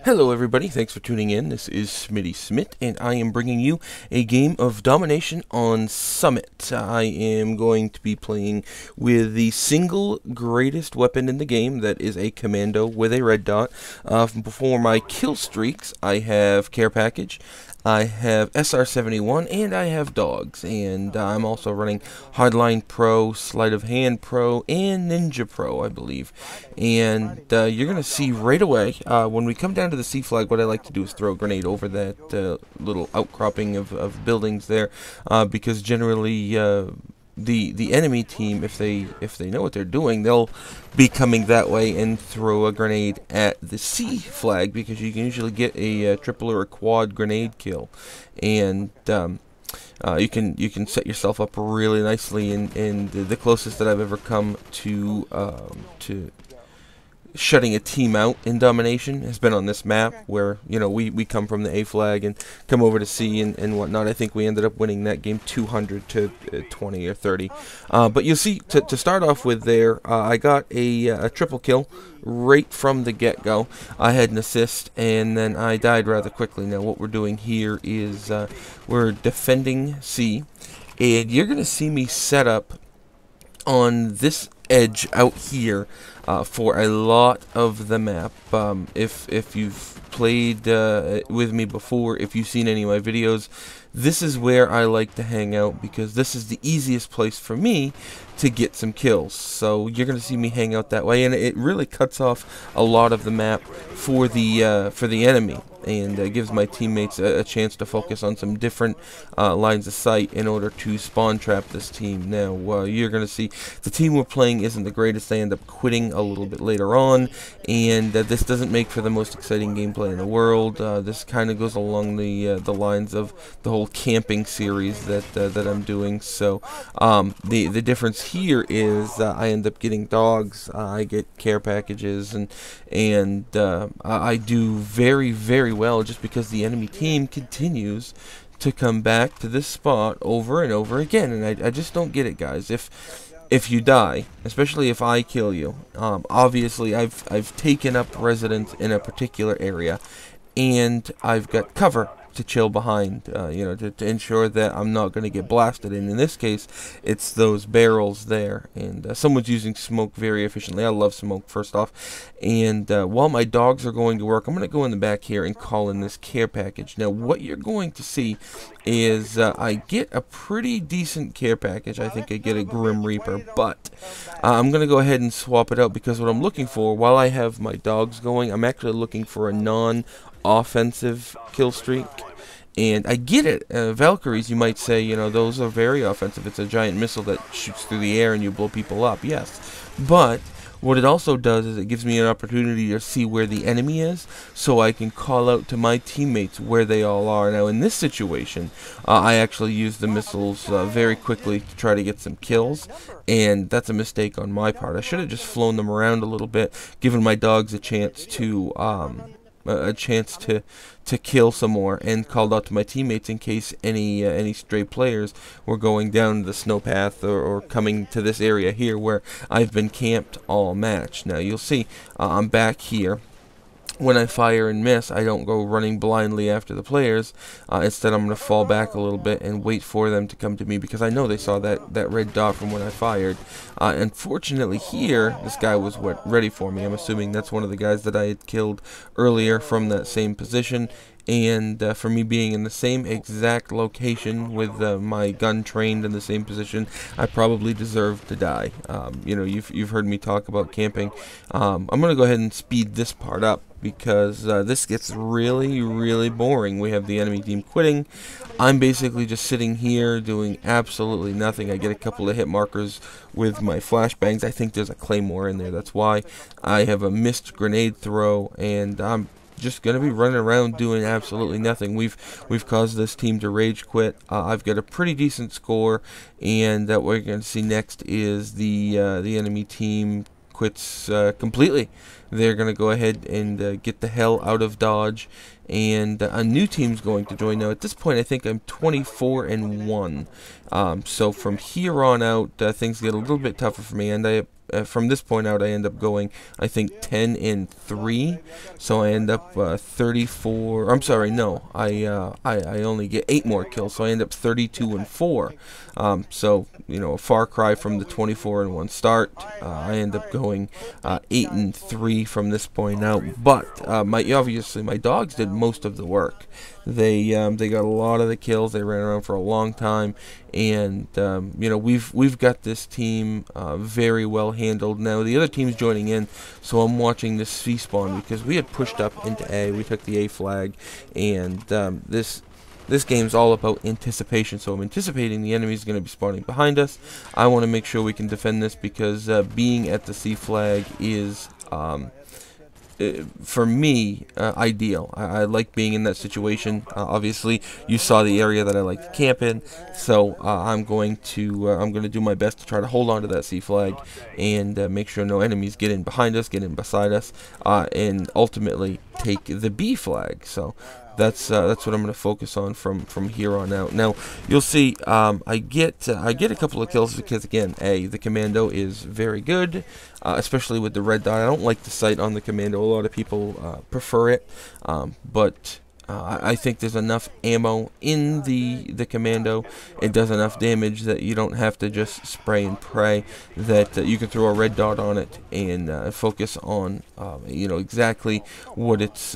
Hello everybody, thanks for tuning in. This is Sm1tty, and I am bringing you a game of Domination on Summit. I am going to be playing with the single greatest weapon in the game, that is a commando with a red dot. For my kill streaks, I have Care Package, I have Sm1tty, and I have Dogs, and I'm also running Hardline Pro, Sleight of Hand Pro, and Ninja Pro, I believe. And you're going to see right away, when we come down to the C flag, what I like to do is throw a grenade over that little outcropping of buildings there, because generally the enemy team, if they know what they're doing, they'll be coming that way and throw a grenade at the C flag, because you can usually get a triple or a quad grenade kill, and you can set yourself up really nicely. And the closest that I've ever come to shutting a team out in Domination has been on this map, where we come from the A flag and come over to C and whatnot. I think we ended up winning that game 200 to 20 or 30. But you'll see, to start off with there, I got a triple kill right from the get-go. I had an assist, and then I died rather quickly. Now what we're doing here is we're defending C, and you're going to see me set up on this edge out here for a lot of the map. If you've played with me before, if you've seen any of my videos, this is where I like to hang out, because this is the easiest place for me to get some kills. So you're going to see me hang out that way, and it really cuts off a lot of the map for the enemy, and gives my teammates a chance to focus on some different lines of sight in order to spawn trap this team. Now, you're going to see the team we're playing isn't the greatest. They end up quitting a little bit later on, and this doesn't make for the most exciting gameplay in the world. This kind of goes along the lines of the whole camping series that I'm doing. So the difference here is I end up getting Dogs, I get Care Packages, and I do very, very well, just because the enemy team continues to come back to this spot over and over again. And I just don't get it, guys. If you die, especially if I kill you, obviously I've taken up residence in a particular area, and I've got cover to chill behind, to ensure that I'm not going to get blasted. And in this case, it's those barrels there. And someone's using smoke very efficiently. I love smoke, first off. And while my Dogs are going to work, I'm going to go in the back here and call in this Care Package. Now, what you're going to see is I get a pretty decent Care Package. I think I get a Grim Reaper, but I'm going to go ahead and swap it out, because what I'm looking for, while I have my Dogs going, I'm actually looking for a non-offensive kill streak. And I get it. Valkyries, you might say, those are very offensive. It's a giant missile that shoots through the air and you blow people up, yes. But what it also does is it gives me an opportunity to see where the enemy is, so I can call out to my teammates where they all are. Now, in this situation, I actually used the missiles very quickly to try to get some kills, and that's a mistake on my part. I should have just flown them around a little bit, given my Dogs a chance to kill some more, and called out to my teammates in case any stray players were going down the snow path or coming to this area here where I've been camped all match. Now you'll see I'm back here. When I fire and miss, I don't go running blindly after the players. Instead, I'm going to fall back a little bit and wait for them to come to me, because I know they saw that red dot from when I fired. Unfortunately here, this guy was ready for me. I'm assuming that's one of the guys that I had killed earlier from that same position. And for me being in the same exact location with my gun trained in the same position, I probably deserve to die. You've heard me talk about camping. I'm going to go ahead and speed this part up, because this gets really, really boring. We have the enemy team quitting. I'm basically just sitting here doing absolutely nothing. I get a couple of hit markers with my flashbangs. I think there's a claymore in there. That's why. I have a missed grenade throw, and I'm just going to be running around doing absolutely nothing. We've caused this team to rage quit. I've got a pretty decent score, and what we're going to see next is the enemy team quits completely. They're going to go ahead and get the hell out of Dodge, and a new team's going to join. Now at this point I think I'm 24-1, so from here on out things get a little bit tougher for me, and I from this point out, I end up going, I think, 10-3. So I end up 34. I'm sorry, no, I only get 8 more kills, so I end up 32-4. So a far cry from the 24-1 start. I end up going 8-3 from this point out. But obviously my dogs did most of the work. They got a lot of the kills. They ran around for a long time, and we've got this team very well handled. Now the other team's joining in, so I'm watching this C spawn because we had pushed up into A. We took the A flag, and this game's all about anticipation. So I'm anticipating the enemy's going to be spawning behind us. I want to make sure we can defend this because being at the C flag is for me, ideal. I like being in that situation. Obviously, you saw the area that I like to camp in, so I'm going to do my best to try to hold on to that C flag and make sure no enemies get in behind us, get in beside us, and ultimately take the B flag. So that's what I'm going to focus on from here on out. Now you'll see I get a couple of kills because, again, the commando is very good, especially with the red dot. I don't like the sight on the commando. A lot of people prefer it, but I think there's enough ammo in the commando. It does enough damage that you don't have to just spray and pray. That you can throw a red dot on it and focus on exactly what it's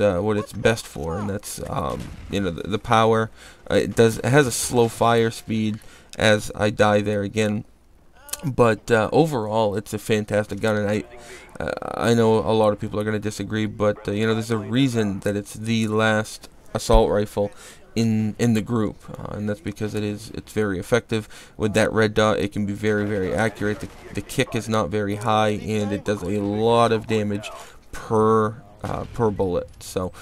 best for, and that's the power. It has a slow fire speed as I die there again. But overall, it's a fantastic gun, and I know a lot of people are going to disagree, but there's a reason that it's the last assault rifle in the group, and that's because it's very effective. With that red dot, it can be very, very accurate. The kick is not very high, and it does a lot of damage per bullet. So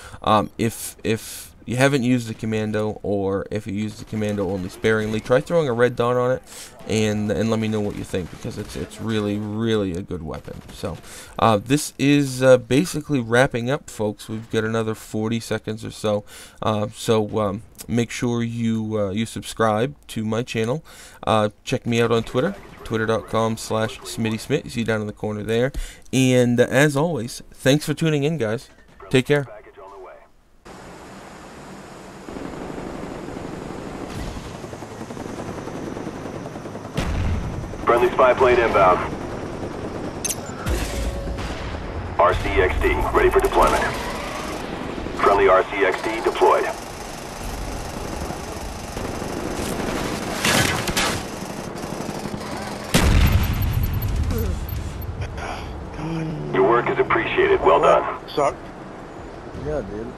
if you haven't used the commando, or if you use the commando only sparingly, try throwing a red dot on it and let me know what you think, because it's really, really a good weapon. So this is basically wrapping up, folks. We've got another 40 seconds or so. Make sure you subscribe to my channel. Check me out on Twitter, twitter.com/smitty. You see down in the corner there. And as always, thanks for tuning in, guys. Take care. Friendly spy plane inbound. RCXD ready for deployment. Friendly RCXD deployed. Your work is appreciated. Well done. Suck. Yeah, dude.